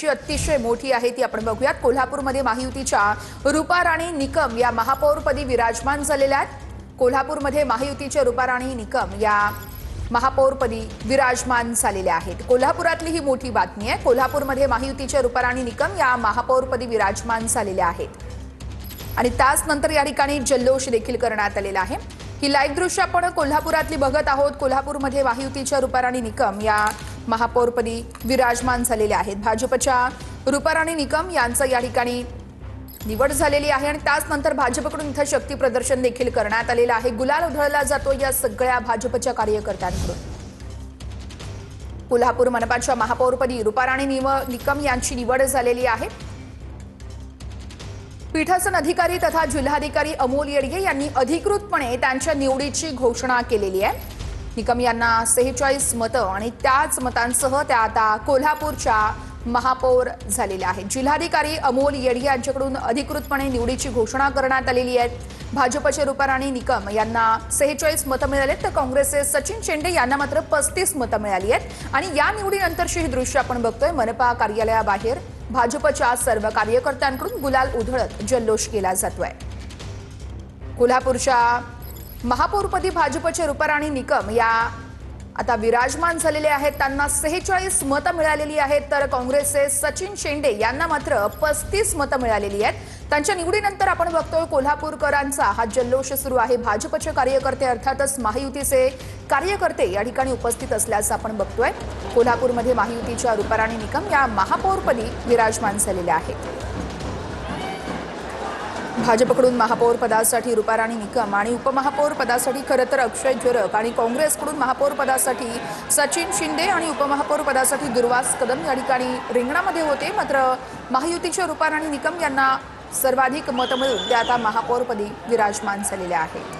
अतिशय मोठी आहे ती आपण बघूयात। कोल्हापूरमध्ये महायुतीच्या रूपा राणी निकम या महापौरपदी विराजमान झालेल्या आहेत। कोल्हापूरमध्ये महायुतीच्या रूपा राणी निकम या महापौरपदी विराजमान झालेल्या आहेत। कोल्हापुरातली ही मोठी बातमी आहे। कोल्हापूरमध्ये महायुतीच्या रूपा राणी निकम या महापौरपदी विराजमान झालेल्या आहेत आणि त्याच नंतर या ठिकाणी जल्लोष देखील करण्यात आलेला आहे। ही लाईव्ह दृश्य आपण कोल्हापुरातली बघत आहोत। कोल्हापूरमध्ये महायुतीच्या रूपा राणी निकम या महापौरपदी विराजमान झालेल्या आहेत। भाजपच्या रूपा राणी निकम यांचं या ठिकाणी निवड झालेली आहे आणि त्याच नंतर भाजपकडून इथे शक्ती प्रदर्शन देखील करण्यात आलेलं आहे। गुलाल उधळला जातो या सगळ्या भाजपच्या कार्यकर्त्यांकडून। कोल्हापूर मनपाच्या महापौरपदी रूपा राणी निकम यांची निवड झालेली आहे। पीठासन अधिकारी तथा जिल्हाधिकारी अमोल येडगे यांनी अधिकृतपणे त्यांच्या निवडीची घोषणा केलेली आहे। निकम यांना 46 मतं आणि त्याच मतांसह त्या आता कोल्हापूरच्या महापौर झालेल्या आहेत। जिल्हाधिकारी अमोल येडगे यांच्याकडून अधिकृतपणे निवडीची घोषणा करण्यात आलेली आहे। भाजपचे रूपा राणी निकम यांना 46 मतं मिळाली तर काँग्रेसचे सचिन शेंडे यांना मात्र 35 मतं मिळाली आहेत आणि या निवडीनंतरची ही दृश्य आपण बघतोय। मनपा कार्यालयाबाहेर भाजपच्या सर्व कार्यकर्त्यांकडून गुलाल उधळत जल्लोष केला जातोय। कोल्हापूरच्या महापौरपदी भाजपचे रूपा राणी निकम या आता विराजमान झालेले आहेत। त्यांना 46 मतं मिळालेली आहेत तर काँग्रेसचे सचिन शेंडे यांना मात्र 35 मतं मिळालेली आहेत। त्यांच्या निवडीनंतर आपण बघतोय कोल्हापूरकरांचा हा जल्लोष सुरू आहे। भाजपचे कार्यकर्ते अर्थातच महायुतीचे कार्यकर्ते या ठिकाणी उपस्थित असल्याचं आपण बघतोय। कोल्हापूरमध्ये महायुतीच्या रूपा राणी निकम या महापौरपदी विराजमान झालेल्या आहेत। भाजपकडून महापौर पदासाठी रूपा राणी निकम आणि उपमहापौर पदासाठी खरं तर अक्षय जरग आणि काँग्रेसकडून महापौर पदासाठी सचिन शिंदे आणि उपमहापौर पदासाठी दुर्वास कदम या ठिकाणी रिंगणामध्ये होते। मात्र महायुतीच्या रूपा राणी निकम यांना सर्वाधिक मतं मिळून त्या आता महापौरपदी विराजमान झालेल्या आहेत।